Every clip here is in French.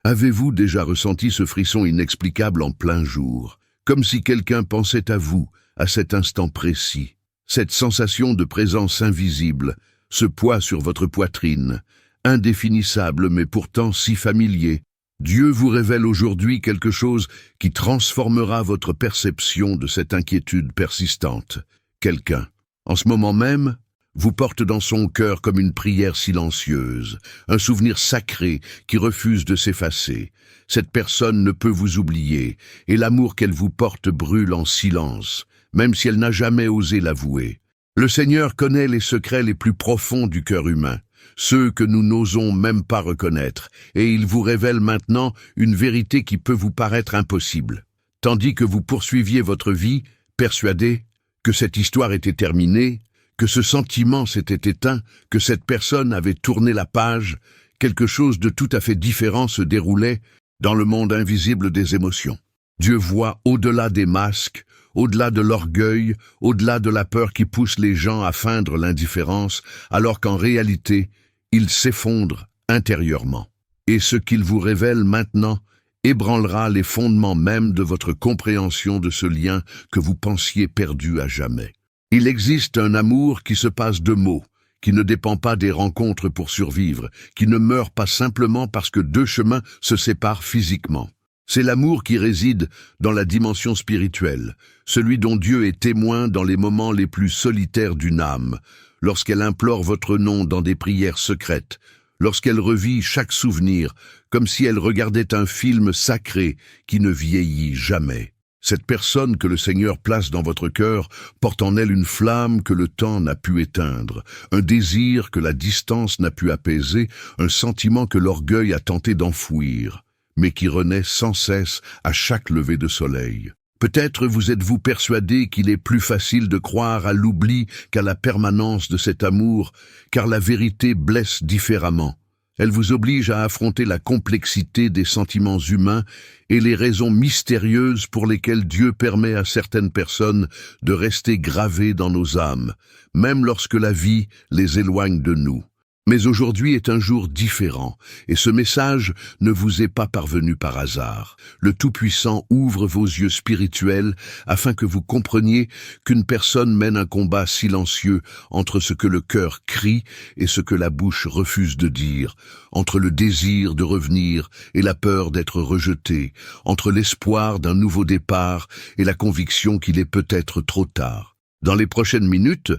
Avez-vous déjà ressenti ce frisson inexplicable en plein jour, comme si quelqu'un pensait à vous, à cet instant précis? Cette sensation de présence invisible, ce poids sur votre poitrine, indéfinissable mais pourtant si familier. Dieu vous révèle aujourd'hui quelque chose qui transformera votre perception de cette inquiétude persistante. Quelqu'un, en ce moment même, vous porte dans son cœur comme une prière silencieuse, un souvenir sacré qui refuse de s'effacer. Cette personne ne peut vous oublier, et l'amour qu'elle vous porte brûle en silence, même si elle n'a jamais osé l'avouer. Le Seigneur connaît les secrets les plus profonds du cœur humain, ceux que nous n'osons même pas reconnaître, et il vous révèle maintenant une vérité qui peut vous paraître impossible. Tandis que vous poursuiviez votre vie, persuadé que cette histoire était terminée, que ce sentiment s'était éteint, que cette personne avait tourné la page, quelque chose de tout à fait différent se déroulait dans le monde invisible des émotions. Dieu voit au-delà des masques, au-delà de l'orgueil, au-delà de la peur qui pousse les gens à feindre l'indifférence, alors qu'en réalité, il s'effondre intérieurement. Et ce qu'il vous révèle maintenant ébranlera les fondements même de votre compréhension de ce lien que vous pensiez perdu à jamais. Il existe un amour qui se passe de mots, qui ne dépend pas des rencontres pour survivre, qui ne meurt pas simplement parce que deux chemins se séparent physiquement. C'est l'amour qui réside dans la dimension spirituelle, celui dont Dieu est témoin dans les moments les plus solitaires d'une âme, lorsqu'elle implore votre nom dans des prières secrètes, lorsqu'elle revit chaque souvenir, comme si elle regardait un film sacré qui ne vieillit jamais. Cette personne que le Seigneur place dans votre cœur porte en elle une flamme que le temps n'a pu éteindre, un désir que la distance n'a pu apaiser, un sentiment que l'orgueil a tenté d'enfouir, mais qui renaît sans cesse à chaque lever de soleil. Peut-être vous êtes-vous persuadé qu'il est plus facile de croire à l'oubli qu'à la permanence de cet amour, car la vérité blesse différemment. Elle vous oblige à affronter la complexité des sentiments humains et les raisons mystérieuses pour lesquelles Dieu permet à certaines personnes de rester gravées dans nos âmes, même lorsque la vie les éloigne de nous. Mais aujourd'hui est un jour différent, et ce message ne vous est pas parvenu par hasard. Le Tout-Puissant ouvre vos yeux spirituels afin que vous compreniez qu'une personne mène un combat silencieux entre ce que le cœur crie et ce que la bouche refuse de dire, entre le désir de revenir et la peur d'être rejeté, entre l'espoir d'un nouveau départ et la conviction qu'il est peut-être trop tard. Dans les prochaines minutes,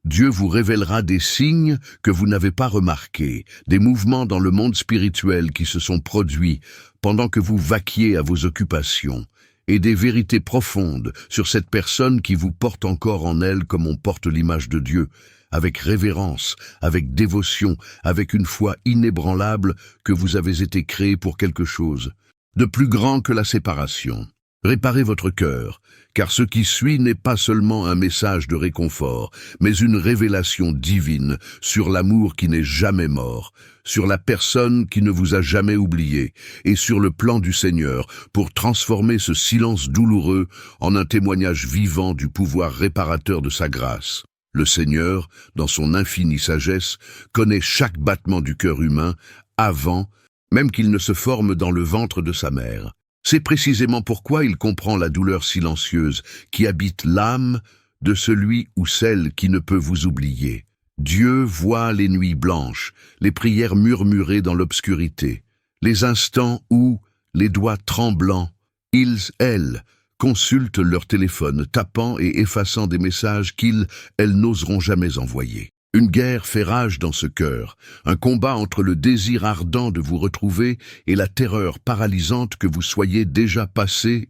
Dieu vous révélera des signes que vous n'avez pas remarqués, des mouvements dans le monde spirituel qui se sont produits pendant que vous vaquiez à vos occupations, et des vérités profondes sur cette personne qui vous porte encore en elle comme on porte l'image de Dieu, avec révérence, avec dévotion, avec une foi inébranlable que vous avez été créé pour quelque chose de plus grand que la séparation. Réparez votre cœur, car ce qui suit n'est pas seulement un message de réconfort, mais une révélation divine sur l'amour qui n'est jamais mort, sur la personne qui ne vous a jamais oublié, et sur le plan du Seigneur pour transformer ce silence douloureux en un témoignage vivant du pouvoir réparateur de sa grâce. Le Seigneur, dans son infinie sagesse, connaît chaque battement du cœur humain avant même qu'il ne se forme dans le ventre de sa mère. C'est précisément pourquoi il comprend la douleur silencieuse qui habite l'âme de celui ou celle qui ne peut vous oublier. Dieu voit les nuits blanches, les prières murmurées dans l'obscurité, les instants où, les doigts tremblants, elles, consultent leur téléphone, tapant et effaçant des messages elles n'oseront jamais envoyer. Une guerre fait rage dans ce cœur, un combat entre le désir ardent de vous retrouver et la terreur paralysante que vous soyez déjà passé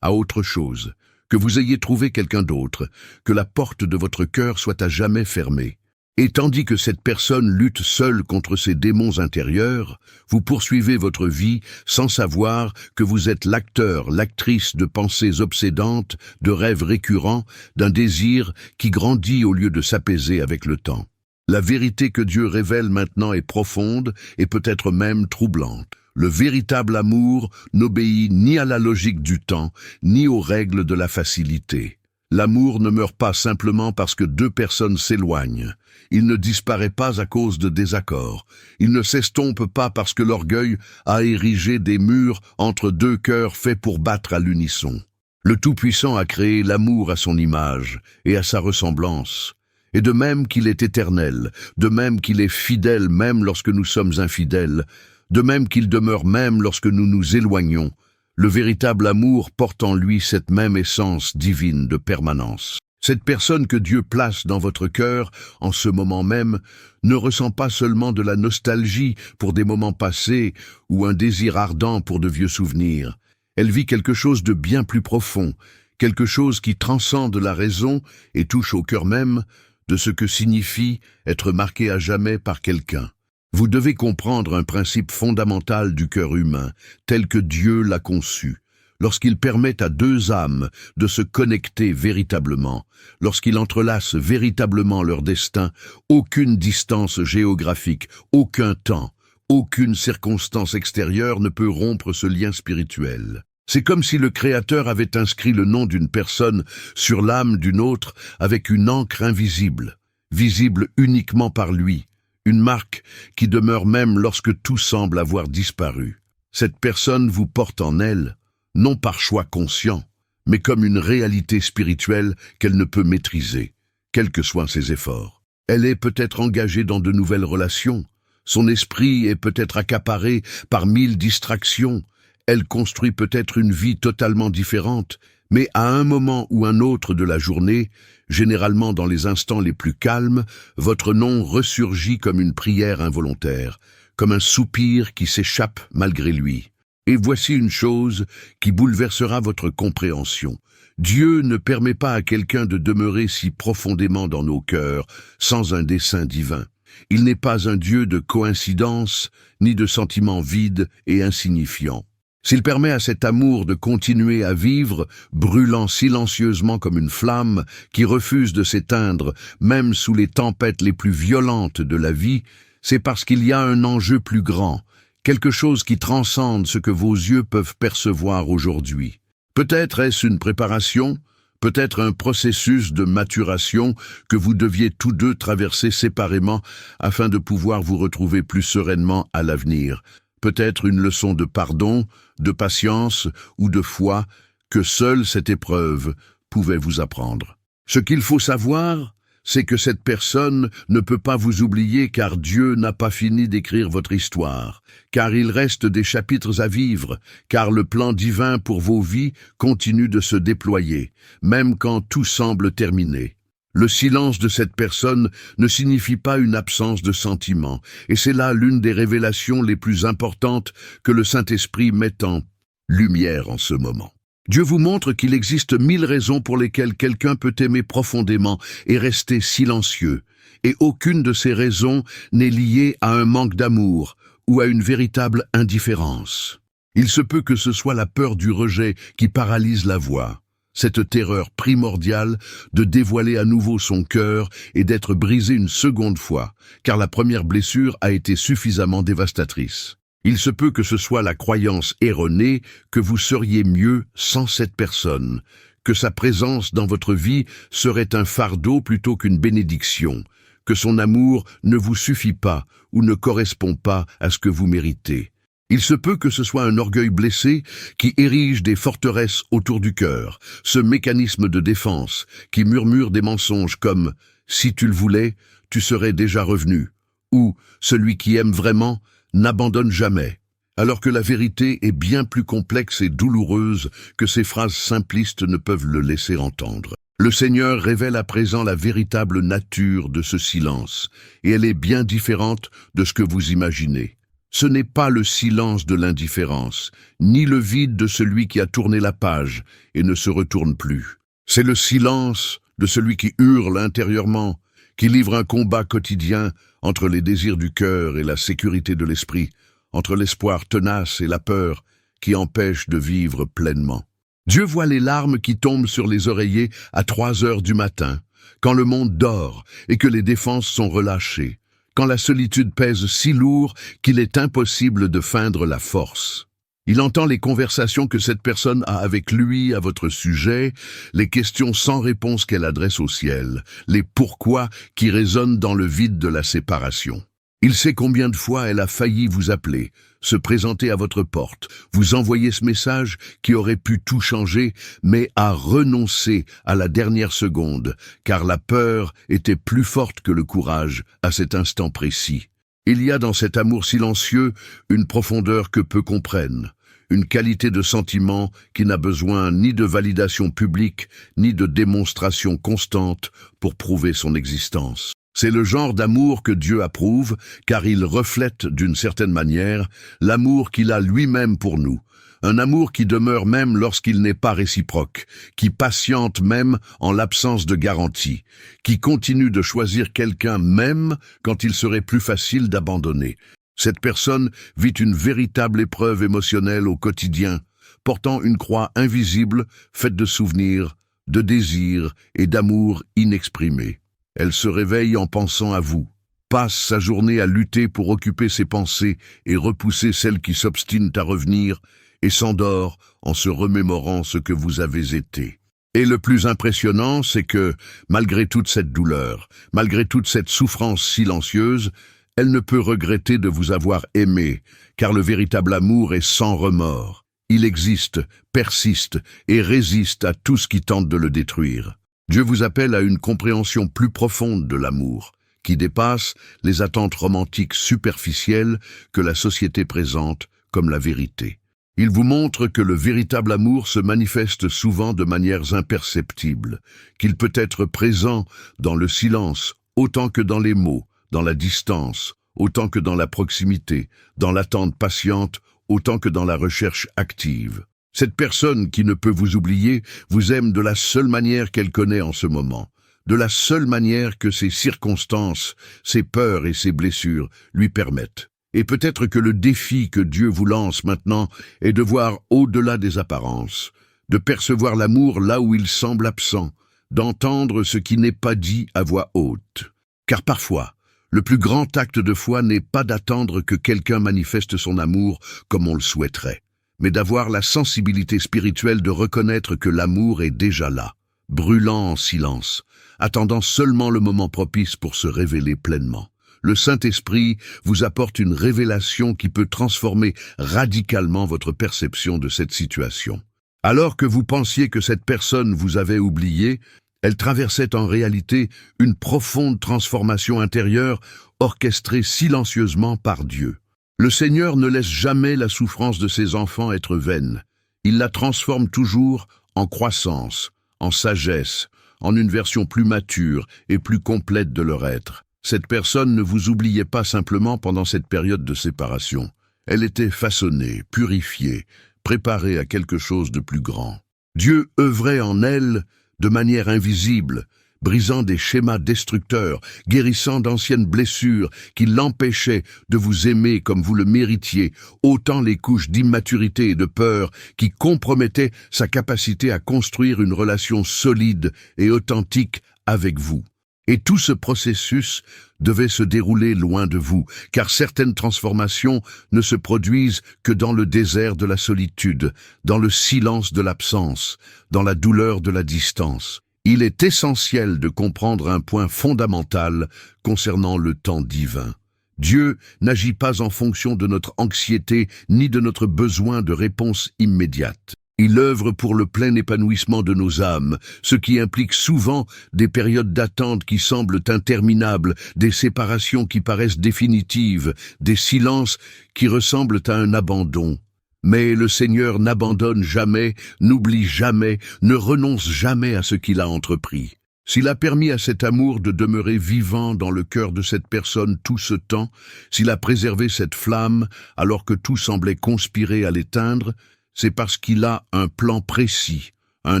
à autre chose, que vous ayez trouvé quelqu'un d'autre, que la porte de votre cœur soit à jamais fermée. Et tandis que cette personne lutte seule contre ses démons intérieurs, vous poursuivez votre vie sans savoir que vous êtes l'acteur, l'actrice de pensées obsédantes, de rêves récurrents, d'un désir qui grandit au lieu de s'apaiser avec le temps. La vérité que Dieu révèle maintenant est profonde et peut-être même troublante. Le véritable amour n'obéit ni à la logique du temps, ni aux règles de la facilité. L'amour ne meurt pas simplement parce que deux personnes s'éloignent. Il ne disparaît pas à cause de désaccords. Il ne s'estompe pas parce que l'orgueil a érigé des murs entre deux cœurs faits pour battre à l'unisson. Le Tout-Puissant a créé l'amour à son image et à sa ressemblance. Et de même qu'il est éternel, de même qu'il est fidèle même lorsque nous sommes infidèles, de même qu'il demeure même lorsque nous nous éloignons, le véritable amour porte en lui cette même essence divine de permanence. Cette personne que Dieu place dans votre cœur, en ce moment même, ne ressent pas seulement de la nostalgie pour des moments passés ou un désir ardent pour de vieux souvenirs. Elle vit quelque chose de bien plus profond, quelque chose qui transcende la raison et touche au cœur même de ce que signifie être marqué à jamais par quelqu'un. Vous devez comprendre un principe fondamental du cœur humain, tel que Dieu l'a conçu. Lorsqu'il permet à deux âmes de se connecter véritablement, lorsqu'il entrelace véritablement leur destin, aucune distance géographique, aucun temps, aucune circonstance extérieure ne peut rompre ce lien spirituel. C'est comme si le Créateur avait inscrit le nom d'une personne sur l'âme d'une autre avec une encre invisible, visible uniquement par lui, une marque qui demeure même lorsque tout semble avoir disparu. Cette personne vous porte en elle, non par choix conscient, mais comme une réalité spirituelle qu'elle ne peut maîtriser, quels que soient ses efforts. Elle est peut-être engagée dans de nouvelles relations, son esprit est peut-être accaparé par 1000 distractions, elle construit peut-être une vie totalement différente, mais à un moment ou un autre de la journée, généralement dans les instants les plus calmes, votre nom ressurgit comme une prière involontaire, comme un soupir qui s'échappe malgré lui. Et voici une chose qui bouleversera votre compréhension. Dieu ne permet pas à quelqu'un de demeurer si profondément dans nos cœurs, sans un dessein divin. Il n'est pas un Dieu de coïncidence, ni de sentiments vides et insignifiants. S'il permet à cet amour de continuer à vivre, brûlant silencieusement comme une flamme qui refuse de s'éteindre, même sous les tempêtes les plus violentes de la vie, c'est parce qu'il y a un enjeu plus grand, quelque chose qui transcende ce que vos yeux peuvent percevoir aujourd'hui. Peut-être est-ce une préparation, peut-être un processus de maturation que vous deviez tous deux traverser séparément afin de pouvoir vous retrouver plus sereinement à l'avenir. Peut-être une leçon de pardon, de patience ou de foi que seule cette épreuve pouvait vous apprendre. Ce qu'il faut savoir, c'est que cette personne ne peut pas vous oublier car Dieu n'a pas fini d'écrire votre histoire, car il reste des chapitres à vivre, car le plan divin pour vos vies continue de se déployer, même quand tout semble terminé. Le silence de cette personne ne signifie pas une absence de sentiment, et c'est là l'une des révélations les plus importantes que le Saint-Esprit met en lumière en ce moment. Dieu vous montre qu'il existe 1000 raisons pour lesquelles quelqu'un peut aimer profondément et rester silencieux, et aucune de ces raisons n'est liée à un manque d'amour ou à une véritable indifférence. Il se peut que ce soit la peur du rejet qui paralyse la voix. Cette terreur primordiale de dévoiler à nouveau son cœur et d'être brisé une seconde fois, car la première blessure a été suffisamment dévastatrice. Il se peut que ce soit la croyance erronée que vous seriez mieux sans cette personne, que sa présence dans votre vie serait un fardeau plutôt qu'une bénédiction, que son amour ne vous suffit pas ou ne correspond pas à ce que vous méritez. Il se peut que ce soit un orgueil blessé qui érige des forteresses autour du cœur, ce mécanisme de défense qui murmure des mensonges comme « si tu le voulais, tu serais déjà revenu » ou « celui qui aime vraiment n'abandonne jamais », alors que la vérité est bien plus complexe et douloureuse que ces phrases simplistes ne peuvent le laisser entendre. Le Seigneur révèle à présent la véritable nature de ce silence, et elle est bien différente de ce que vous imaginez. Ce n'est pas le silence de l'indifférence, ni le vide de celui qui a tourné la page et ne se retourne plus. C'est le silence de celui qui hurle intérieurement, qui livre un combat quotidien entre les désirs du cœur et la sécurité de l'esprit, entre l'espoir tenace et la peur qui empêche de vivre pleinement. Dieu voit les larmes qui tombent sur les oreillers à 3 heures du matin, quand le monde dort et que les défenses sont relâchées, quand la solitude pèse si lourd qu'il est impossible de feindre la force. Il entend les conversations que cette personne a avec lui à votre sujet, les questions sans réponse qu'elle adresse au ciel, les pourquoi qui résonnent dans le vide de la séparation. Il sait combien de fois elle a failli vous appeler, se présenter à votre porte, vous envoyer ce message qui aurait pu tout changer, mais a renoncé à la dernière seconde, car la peur était plus forte que le courage à cet instant précis. Il y a dans cet amour silencieux une profondeur que peu comprennent, une qualité de sentiment qui n'a besoin ni de validation publique, ni de démonstration constante pour prouver son existence. C'est le genre d'amour que Dieu approuve, car il reflète d'une certaine manière l'amour qu'il a lui-même pour nous. Un amour qui demeure même lorsqu'il n'est pas réciproque, qui patiente même en l'absence de garantie, qui continue de choisir quelqu'un même quand il serait plus facile d'abandonner. Cette personne vit une véritable épreuve émotionnelle au quotidien, portant une croix invisible faite de souvenirs, de désirs et d'amour inexprimés. Elle se réveille en pensant à vous, passe sa journée à lutter pour occuper ses pensées et repousser celles qui s'obstinent à revenir, et s'endort en se remémorant ce que vous avez été. Et le plus impressionnant, c'est que, malgré toute cette douleur, malgré toute cette souffrance silencieuse, elle ne peut regretter de vous avoir aimé, car le véritable amour est sans remords. Il existe, persiste et résiste à tout ce qui tente de le détruire. Dieu vous appelle à une compréhension plus profonde de l'amour, qui dépasse les attentes romantiques superficielles que la société présente comme la vérité. Il vous montre que le véritable amour se manifeste souvent de manières imperceptibles, qu'il peut être présent dans le silence autant que dans les mots, dans la distance autant que dans la proximité, dans l'attente patiente autant que dans la recherche active. Cette personne qui ne peut vous oublier vous aime de la seule manière qu'elle connaît en ce moment, de la seule manière que ses circonstances, ses peurs et ses blessures lui permettent. Et peut-être que le défi que Dieu vous lance maintenant est de voir au-delà des apparences, de percevoir l'amour là où il semble absent, d'entendre ce qui n'est pas dit à voix haute. Car parfois, le plus grand acte de foi n'est pas d'attendre que quelqu'un manifeste son amour comme on le souhaiterait, mais d'avoir la sensibilité spirituelle de reconnaître que l'amour est déjà là, brûlant en silence, attendant seulement le moment propice pour se révéler pleinement. Le Saint-Esprit vous apporte une révélation qui peut transformer radicalement votre perception de cette situation. Alors que vous pensiez que cette personne vous avait oublié, elle traversait en réalité une profonde transformation intérieure orchestrée silencieusement par Dieu. Le Seigneur ne laisse jamais la souffrance de ses enfants être vaine. Il la transforme toujours en croissance, en sagesse, en une version plus mature et plus complète de leur être. Cette personne ne vous oubliait pas simplement pendant cette période de séparation. Elle était façonnée, purifiée, préparée à quelque chose de plus grand. Dieu œuvrait en elle de manière invisible, brisant des schémas destructeurs, guérissant d'anciennes blessures qui l'empêchaient de vous aimer comme vous le méritiez, ôtant les couches d'immaturité et de peur qui compromettaient sa capacité à construire une relation solide et authentique avec vous. Et tout ce processus devait se dérouler loin de vous, car certaines transformations ne se produisent que dans le désert de la solitude, dans le silence de l'absence, dans la douleur de la distance. Il est essentiel de comprendre un point fondamental concernant le temps divin. Dieu n'agit pas en fonction de notre anxiété ni de notre besoin de réponse immédiate. Il œuvre pour le plein épanouissement de nos âmes, ce qui implique souvent des périodes d'attente qui semblent interminables, des séparations qui paraissent définitives, des silences qui ressemblent à un abandon. Mais le Seigneur n'abandonne jamais, n'oublie jamais, ne renonce jamais à ce qu'il a entrepris. S'il a permis à cet amour de demeurer vivant dans le cœur de cette personne tout ce temps, s'il a préservé cette flamme alors que tout semblait conspirer à l'éteindre, c'est parce qu'il a un plan précis, un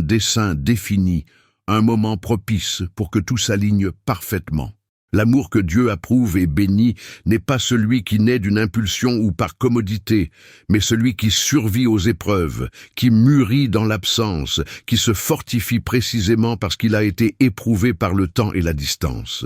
dessein défini, un moment propice pour que tout s'aligne parfaitement. L'amour que Dieu approuve et bénit n'est pas celui qui naît d'une impulsion ou par commodité, mais celui qui survit aux épreuves, qui mûrit dans l'absence, qui se fortifie précisément parce qu'il a été éprouvé par le temps et la distance.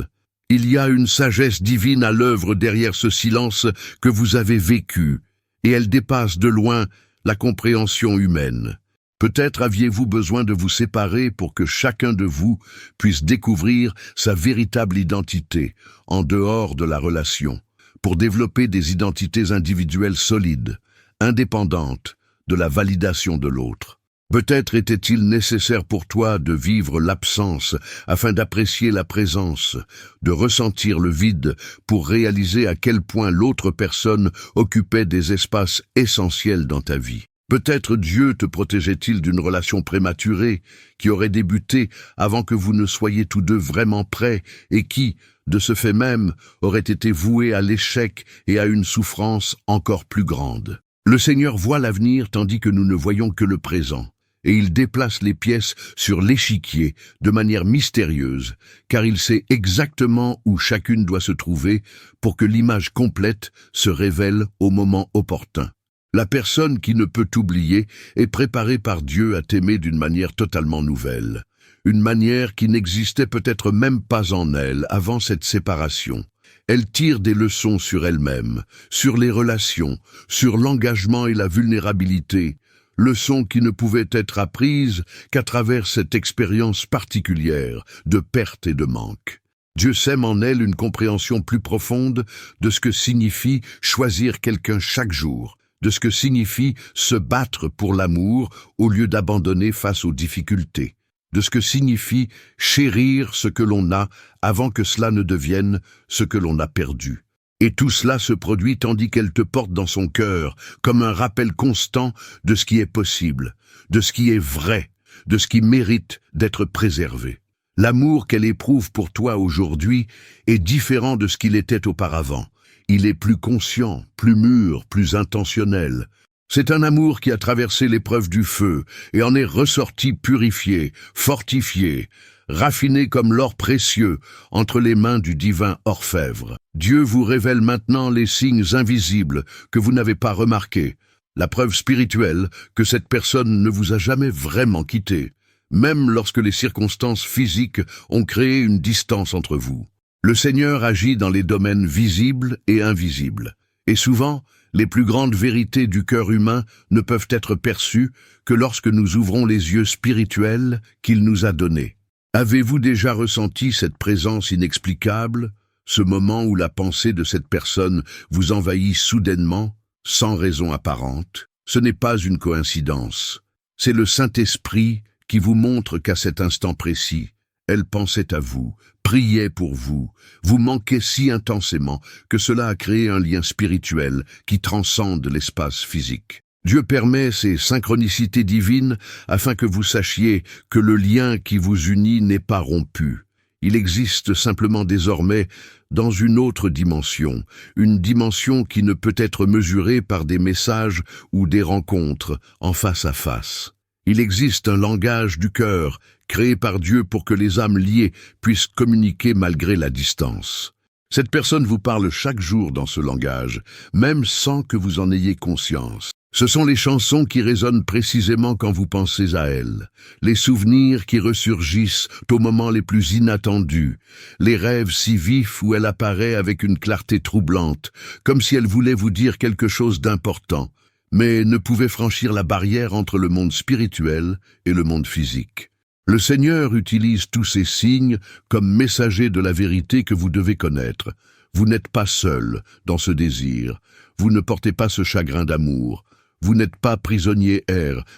Il y a une sagesse divine à l'œuvre derrière ce silence que vous avez vécu, et elle dépasse de loin la compréhension humaine. Peut-être aviez-vous besoin de vous séparer pour que chacun de vous puisse découvrir sa véritable identité en dehors de la relation, pour développer des identités individuelles solides, indépendantes de la validation de l'autre. Peut-être était-il nécessaire pour toi de vivre l'absence afin d'apprécier la présence, de ressentir le vide pour réaliser à quel point l'autre personne occupait des espaces essentiels dans ta vie. Peut-être Dieu te protégeait-il d'une relation prématurée qui aurait débuté avant que vous ne soyez tous deux vraiment prêts et qui, de ce fait même, aurait été vouée à l'échec et à une souffrance encore plus grande. Le Seigneur voit l'avenir tandis que nous ne voyons que le présent. Et il déplace les pièces sur l'échiquier de manière mystérieuse, car il sait exactement où chacune doit se trouver pour que l'image complète se révèle au moment opportun. La personne qui ne peut t'oublier est préparée par Dieu à t'aimer d'une manière totalement nouvelle, une manière qui n'existait peut-être même pas en elle avant cette séparation. Elle tire des leçons sur elle-même, sur les relations, sur l'engagement et la vulnérabilité, leçons qui ne pouvaient être apprises qu'à travers cette expérience particulière de perte et de manque. Dieu sème en elle une compréhension plus profonde de ce que signifie choisir quelqu'un chaque jour, de ce que signifie se battre pour l'amour au lieu d'abandonner face aux difficultés, de ce que signifie chérir ce que l'on a avant que cela ne devienne ce que l'on a perdu. Et tout cela se produit tandis qu'elle te porte dans son cœur, comme un rappel constant de ce qui est possible, de ce qui est vrai, de ce qui mérite d'être préservé. L'amour qu'elle éprouve pour toi aujourd'hui est différent de ce qu'il était auparavant. Il est plus conscient, plus mûr, plus intentionnel. C'est un amour qui a traversé l'épreuve du feu et en est ressorti purifié, fortifié, raffiné comme l'or précieux entre les mains du divin orfèvre. Dieu vous révèle maintenant les signes invisibles que vous n'avez pas remarqués, la preuve spirituelle que cette personne ne vous a jamais vraiment quitté, même lorsque les circonstances physiques ont créé une distance entre vous. Le Seigneur agit dans les domaines visibles et invisibles, et souvent, les plus grandes vérités du cœur humain ne peuvent être perçues que lorsque nous ouvrons les yeux spirituels qu'il nous a donnés. Avez-vous déjà ressenti cette présence inexplicable, ce moment où la pensée de cette personne vous envahit soudainement, sans raison apparente? Ce n'est pas une coïncidence. C'est le Saint-Esprit qui vous montre qu'à cet instant précis, elle pensait à vous, priait pour vous, vous manquez si intensément que cela a créé un lien spirituel qui transcende l'espace physique. Dieu permet ces synchronicités divines afin que vous sachiez que le lien qui vous unit n'est pas rompu. Il existe simplement désormais dans une autre dimension, une dimension qui ne peut être mesurée par des messages ou des rencontres en face à face. Il existe un langage du cœur, créé par Dieu pour que les âmes liées puissent communiquer malgré la distance. Cette personne vous parle chaque jour dans ce langage, même sans que vous en ayez conscience. Ce sont les chansons qui résonnent précisément quand vous pensez à elle, les souvenirs qui ressurgissent au moment les plus inattendus, les rêves si vifs où elle apparaît avec une clarté troublante, comme si elle voulait vous dire quelque chose d'important, mais ne pouvait franchir la barrière entre le monde spirituel et le monde physique. Le Seigneur utilise tous ces signes comme messagers de la vérité que vous devez connaître. Vous n'êtes pas seul dans ce désir, vous ne portez pas ce chagrin d'amour. Vous n'êtes pas prisonnier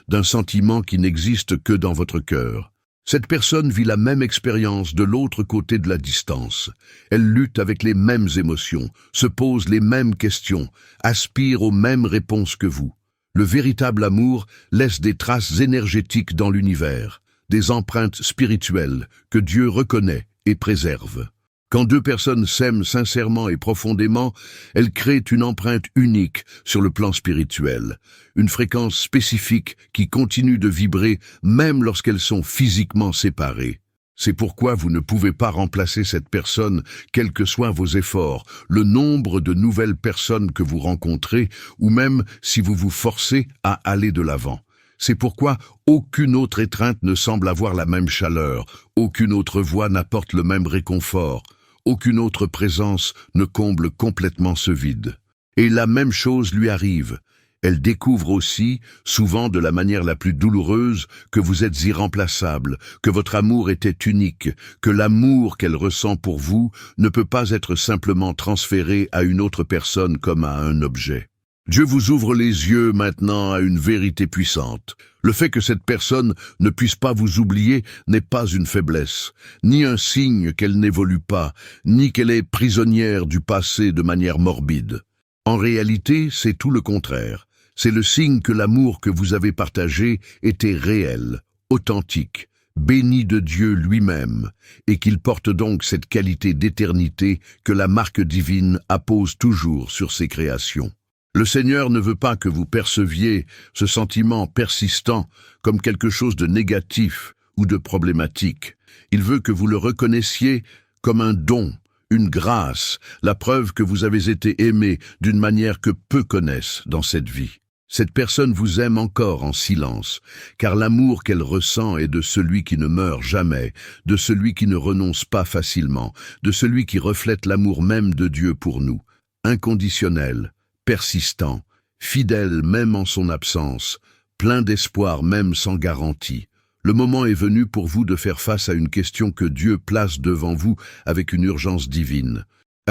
d'un sentiment qui n'existe que dans votre cœur. Cette personne vit la même expérience de l'autre côté de la distance. Elle lutte avec les mêmes émotions, se pose les mêmes questions, aspire aux mêmes réponses que vous. Le véritable amour laisse des traces énergétiques dans l'univers, des empreintes spirituelles que Dieu reconnaît et préserve. Quand deux personnes s'aiment sincèrement et profondément, elles créent une empreinte unique sur le plan spirituel, une fréquence spécifique qui continue de vibrer même lorsqu'elles sont physiquement séparées. C'est pourquoi vous ne pouvez pas remplacer cette personne, quels que soient vos efforts, le nombre de nouvelles personnes que vous rencontrez, ou même si vous vous forcez à aller de l'avant. C'est pourquoi aucune autre étreinte ne semble avoir la même chaleur, aucune autre voix n'apporte le même réconfort. Aucune autre présence ne comble complètement ce vide. Et la même chose lui arrive. Elle découvre aussi, souvent de la manière la plus douloureuse, que vous êtes irremplaçable, que votre amour était unique, que l'amour qu'elle ressent pour vous ne peut pas être simplement transféré à une autre personne comme à un objet. Dieu vous ouvre les yeux maintenant à une vérité puissante. Le fait que cette personne ne puisse pas vous oublier n'est pas une faiblesse, ni un signe qu'elle n'évolue pas, ni qu'elle est prisonnière du passé de manière morbide. En réalité, c'est tout le contraire. C'est le signe que l'amour que vous avez partagé était réel, authentique, béni de Dieu lui-même, et qu'il porte donc cette qualité d'éternité que la marque divine appose toujours sur ses créations. Le Seigneur ne veut pas que vous perceviez ce sentiment persistant comme quelque chose de négatif ou de problématique. Il veut que vous le reconnaissiez comme un don, une grâce, la preuve que vous avez été aimé d'une manière que peu connaissent dans cette vie. Cette personne vous aime encore en silence, car l'amour qu'elle ressent est de celui qui ne meurt jamais, de celui qui ne renonce pas facilement, de celui qui reflète l'amour même de Dieu pour nous, inconditionnel, persistant, fidèle même en son absence, plein d'espoir même sans garantie. Le moment est venu pour vous de faire face à une question que Dieu place devant vous avec une urgence divine.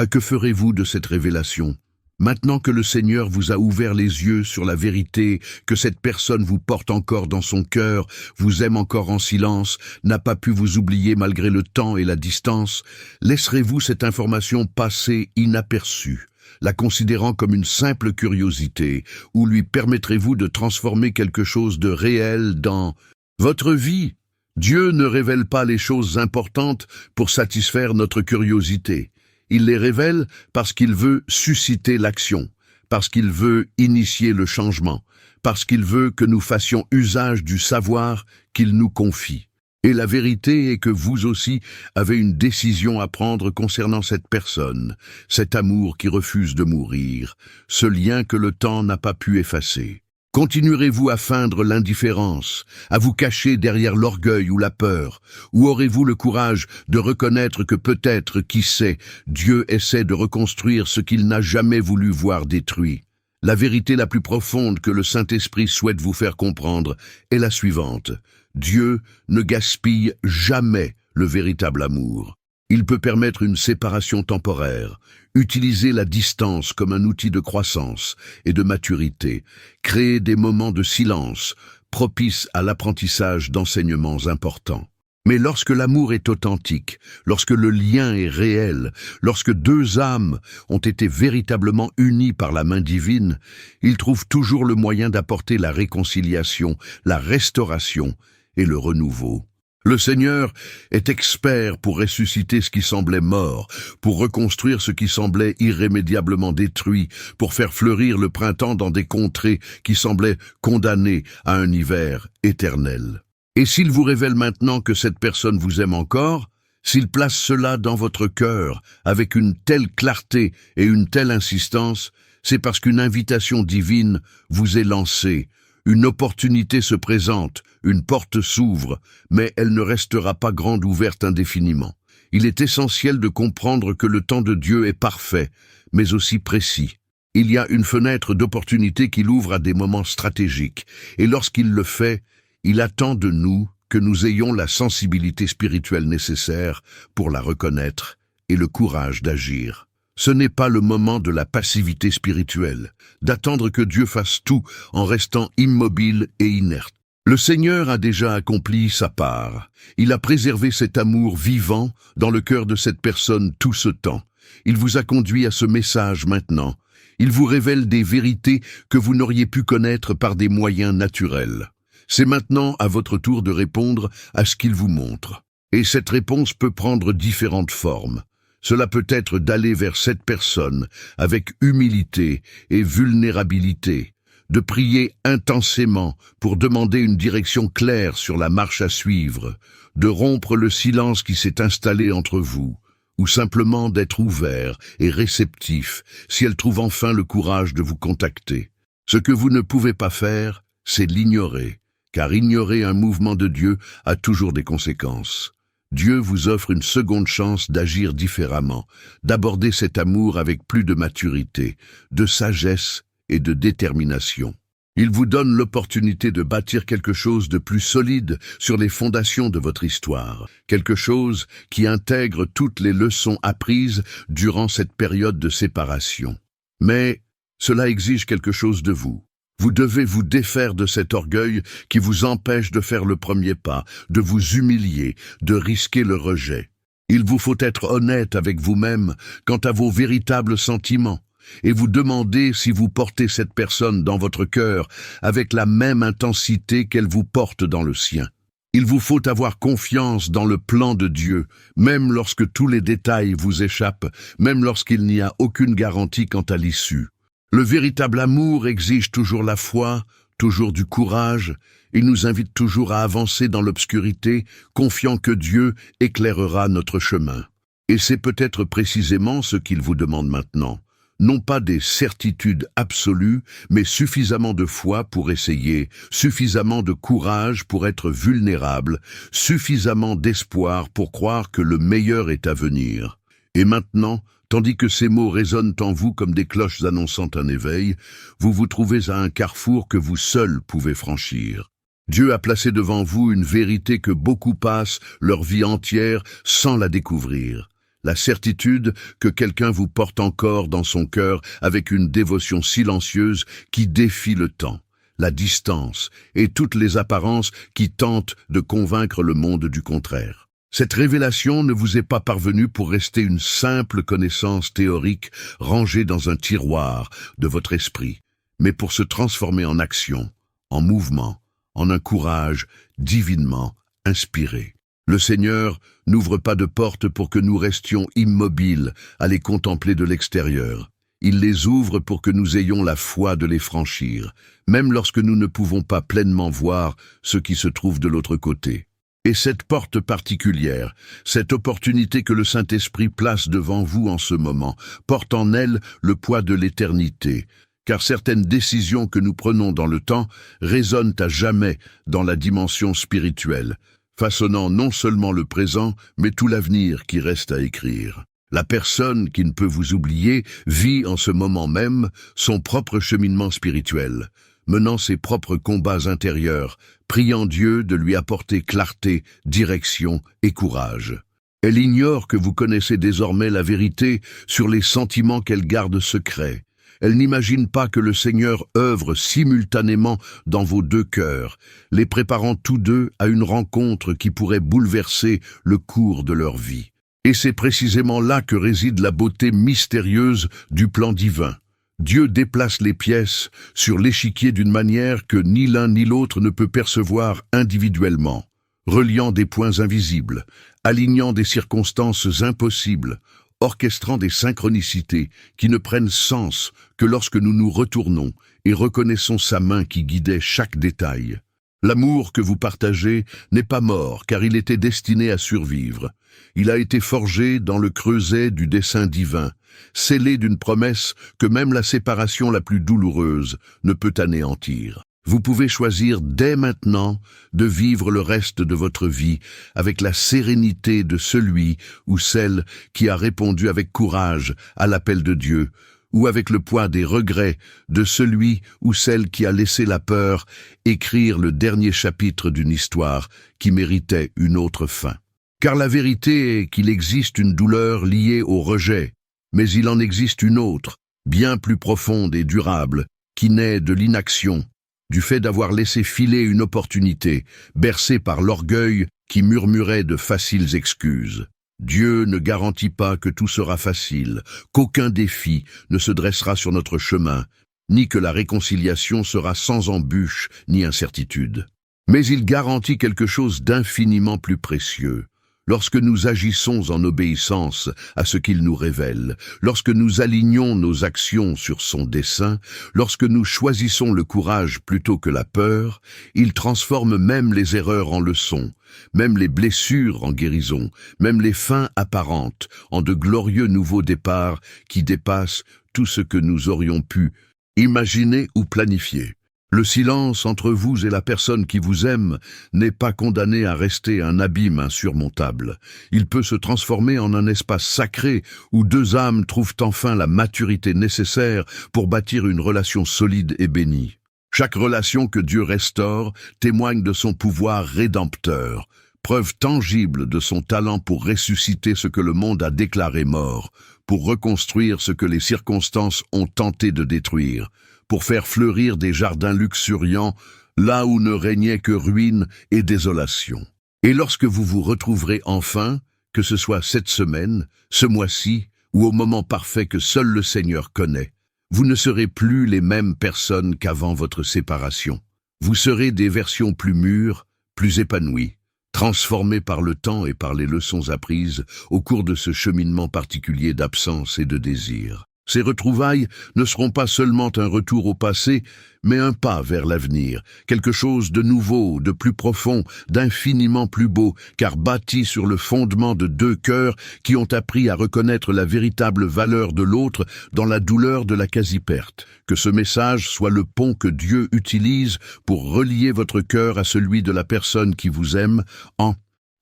Que ferez-vous de cette révélation ? Maintenant que le Seigneur vous a ouvert les yeux sur la vérité, que cette personne vous porte encore dans son cœur, vous aime encore en silence, n'a pas pu vous oublier malgré le temps et la distance, laisserez-vous cette information passer inaperçue, la considérant comme une simple curiosité, ou lui permettrez-vous de transformer quelque chose de réel dans votre vie? Dieu ne révèle pas les choses importantes pour satisfaire notre curiosité. Il les révèle parce qu'il veut susciter l'action, parce qu'il veut initier le changement, parce qu'il veut que nous fassions usage du savoir qu'il nous confie. Et la vérité est que vous aussi avez une décision à prendre concernant cette personne, cet amour qui refuse de mourir, ce lien que le temps n'a pas pu effacer. Continuerez-vous à feindre l'indifférence, à vous cacher derrière l'orgueil ou la peur, ou aurez-vous le courage de reconnaître que peut-être, qui sait, Dieu essaie de reconstruire ce qu'il n'a jamais voulu voir détruit? La vérité la plus profonde que le Saint-Esprit souhaite vous faire comprendre est la suivante. Dieu ne gaspille jamais le véritable amour. Il peut permettre une séparation temporaire, utiliser la distance comme un outil de croissance et de maturité, créer des moments de silence propices à l'apprentissage d'enseignements importants. Mais lorsque l'amour est authentique, lorsque le lien est réel, lorsque deux âmes ont été véritablement unies par la main divine, il trouve toujours le moyen d'apporter la réconciliation, la restauration et le renouveau. Le Seigneur est expert pour ressusciter ce qui semblait mort, pour reconstruire ce qui semblait irrémédiablement détruit, pour faire fleurir le printemps dans des contrées qui semblaient condamnées à un hiver éternel. Et s'il vous révèle maintenant que cette personne vous aime encore, s'il place cela dans votre cœur avec une telle clarté et une telle insistance, c'est parce qu'une invitation divine vous est lancée. Une opportunité se présente, une porte s'ouvre, mais elle ne restera pas grande ouverte indéfiniment. Il est essentiel de comprendre que le temps de Dieu est parfait, mais aussi précis. Il y a une fenêtre d'opportunité qu'il ouvre à des moments stratégiques, et lorsqu'il le fait, il attend de nous que nous ayons la sensibilité spirituelle nécessaire pour la reconnaître et le courage d'agir. Ce n'est pas le moment de la passivité spirituelle, d'attendre que Dieu fasse tout en restant immobile et inerte. Le Seigneur a déjà accompli sa part. Il a préservé cet amour vivant dans le cœur de cette personne tout ce temps. Il vous a conduit à ce message maintenant. Il vous révèle des vérités que vous n'auriez pu connaître par des moyens naturels. C'est maintenant à votre tour de répondre à ce qu'il vous montre. Et cette réponse peut prendre différentes formes. Cela peut être d'aller vers cette personne avec humilité et vulnérabilité, de prier intensément pour demander une direction claire sur la marche à suivre, de rompre le silence qui s'est installé entre vous, ou simplement d'être ouvert et réceptif si elle trouve enfin le courage de vous contacter. Ce que vous ne pouvez pas faire, c'est l'ignorer, car ignorer un mouvement de Dieu a toujours des conséquences. Dieu vous offre une seconde chance d'agir différemment, d'aborder cet amour avec plus de maturité, de sagesse et de détermination. Il vous donne l'opportunité de bâtir quelque chose de plus solide sur les fondations de votre histoire, quelque chose qui intègre toutes les leçons apprises durant cette période de séparation. Mais cela exige quelque chose de vous. Vous devez vous défaire de cet orgueil qui vous empêche de faire le premier pas, de vous humilier, de risquer le rejet. Il vous faut être honnête avec vous-même quant à vos véritables sentiments et vous demander si vous portez cette personne dans votre cœur avec la même intensité qu'elle vous porte dans le sien. Il vous faut avoir confiance dans le plan de Dieu, même lorsque tous les détails vous échappent, même lorsqu'il n'y a aucune garantie quant à l'issue. Le véritable amour exige toujours la foi, toujours du courage. Il nous invite toujours à avancer dans l'obscurité, confiant que Dieu éclairera notre chemin. Et c'est peut-être précisément ce qu'il vous demande maintenant. Non pas des certitudes absolues, mais suffisamment de foi pour essayer, suffisamment de courage pour être vulnérable, suffisamment d'espoir pour croire que le meilleur est à venir. Et maintenant, tandis que ces mots résonnent en vous comme des cloches annonçant un éveil, vous vous trouvez à un carrefour que vous seul pouvez franchir. Dieu a placé devant vous une vérité que beaucoup passent leur vie entière sans la découvrir. La certitude que quelqu'un vous porte encore dans son cœur avec une dévotion silencieuse qui défie le temps, la distance et toutes les apparences qui tentent de convaincre le monde du contraire. Cette révélation ne vous est pas parvenue pour rester une simple connaissance théorique rangée dans un tiroir de votre esprit, mais pour se transformer en action, en mouvement, en un courage divinement inspiré. Le Seigneur n'ouvre pas de portes pour que nous restions immobiles à les contempler de l'extérieur. Il les ouvre pour que nous ayons la foi de les franchir, même lorsque nous ne pouvons pas pleinement voir ce qui se trouve de l'autre côté. Et cette porte particulière, cette opportunité que le Saint-Esprit place devant vous en ce moment, porte en elle le poids de l'éternité, car certaines décisions que nous prenons dans le temps résonnent à jamais dans la dimension spirituelle, façonnant non seulement le présent, mais tout l'avenir qui reste à écrire. La personne qui ne peut vous oublier vit en ce moment même son propre cheminement spirituel, menant ses propres combats intérieurs, priant Dieu de lui apporter clarté, direction et courage. Elle ignore que vous connaissez désormais la vérité sur les sentiments qu'elle garde secrets. Elle n'imagine pas que le Seigneur œuvre simultanément dans vos deux cœurs, les préparant tous deux à une rencontre qui pourrait bouleverser le cours de leur vie. Et c'est précisément là que réside la beauté mystérieuse du plan divin. Dieu déplace les pièces sur l'échiquier d'une manière que ni l'un ni l'autre ne peut percevoir individuellement, reliant des points invisibles, alignant des circonstances impossibles, orchestrant des synchronicités qui ne prennent sens que lorsque nous nous retournons et reconnaissons sa main qui guidait chaque détail. L'amour que vous partagez n'est pas mort car il était destiné à survivre. Il a été forgé dans le creuset du dessein divin, scellé d'une promesse que même la séparation la plus douloureuse ne peut anéantir. Vous pouvez choisir dès maintenant de vivre le reste de votre vie avec la sérénité de celui ou celle qui a répondu avec courage à l'appel de Dieu, ou avec le poids des regrets de celui ou celle qui a laissé la peur écrire le dernier chapitre d'une histoire qui méritait une autre fin. Car la vérité est qu'il existe une douleur liée au rejet, mais il en existe une autre, bien plus profonde et durable, qui naît de l'inaction, du fait d'avoir laissé filer une opportunité, bercée par l'orgueil qui murmurait de faciles excuses. Dieu ne garantit pas que tout sera facile, qu'aucun défi ne se dressera sur notre chemin, ni que la réconciliation sera sans embûche ni incertitude. Mais il garantit quelque chose d'infiniment plus précieux. Lorsque nous agissons en obéissance à ce qu'il nous révèle, lorsque nous alignons nos actions sur son dessein, lorsque nous choisissons le courage plutôt que la peur, il transforme même les erreurs en leçons, même les blessures en guérison, même les fins apparentes en de glorieux nouveaux départs qui dépassent tout ce que nous aurions pu imaginer ou planifier. Le silence entre vous et la personne qui vous aime n'est pas condamné à rester un abîme insurmontable. Il peut se transformer en un espace sacré où deux âmes trouvent enfin la maturité nécessaire pour bâtir une relation solide et bénie. Chaque relation que Dieu restaure témoigne de son pouvoir rédempteur, preuve tangible de son talent pour ressusciter ce que le monde a déclaré mort, pour reconstruire ce que les circonstances ont tenté de détruire, pour faire fleurir des jardins luxuriants là où ne régnait que ruine et désolation. Et lorsque vous vous retrouverez enfin, que ce soit cette semaine, ce mois-ci, ou au moment parfait que seul le Seigneur connaît, vous ne serez plus les mêmes personnes qu'avant votre séparation. Vous serez des versions plus mûres, plus épanouies, transformées par le temps et par les leçons apprises au cours de ce cheminement particulier d'absence et de désir. Ces retrouvailles ne seront pas seulement un retour au passé, mais un pas vers l'avenir, quelque chose de nouveau, de plus profond, d'infiniment plus beau, car bâti sur le fondement de deux cœurs qui ont appris à reconnaître la véritable valeur de l'autre dans la douleur de la quasi-perte. Que ce message soit le pont que Dieu utilise pour relier votre cœur à celui de la personne qui vous aime,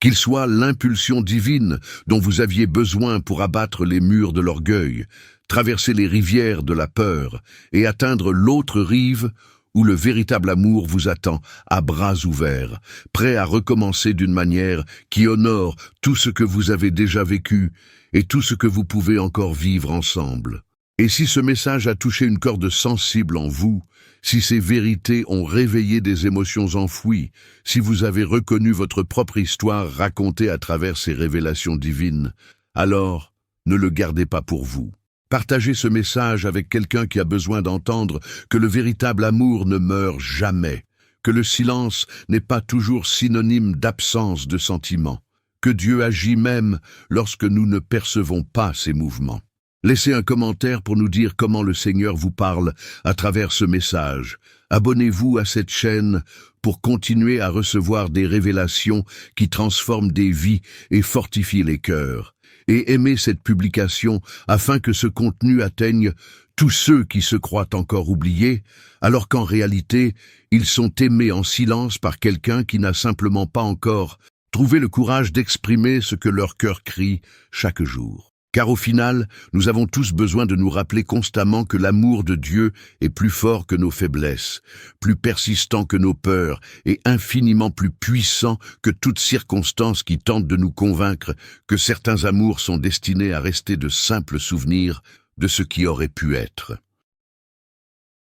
qu'il soit l'impulsion divine dont vous aviez besoin pour abattre les murs de l'orgueil, traverser les rivières de la peur et atteindre l'autre rive où le véritable amour vous attend à bras ouverts, prêt à recommencer d'une manière qui honore tout ce que vous avez déjà vécu et tout ce que vous pouvez encore vivre ensemble. Et si ce message a touché une corde sensible en vous, si ces vérités ont réveillé des émotions enfouies, si vous avez reconnu votre propre histoire racontée à travers ces révélations divines, alors ne le gardez pas pour vous. Partagez ce message avec quelqu'un qui a besoin d'entendre que le véritable amour ne meurt jamais, que le silence n'est pas toujours synonyme d'absence de sentiments, que Dieu agit même lorsque nous ne percevons pas ses mouvements. Laissez un commentaire pour nous dire comment le Seigneur vous parle à travers ce message. Abonnez-vous à cette chaîne pour continuer à recevoir des révélations qui transforment des vies et fortifient les cœurs. Et aimez cette publication afin que ce contenu atteigne tous ceux qui se croient encore oubliés, alors qu'en réalité, ils sont aimés en silence par quelqu'un qui n'a simplement pas encore trouvé le courage d'exprimer ce que leur cœur crie chaque jour. Car au final, nous avons tous besoin de nous rappeler constamment que l'amour de Dieu est plus fort que nos faiblesses, plus persistant que nos peurs et infiniment plus puissant que toute circonstance qui tente de nous convaincre que certains amours sont destinés à rester de simples souvenirs de ce qui aurait pu être.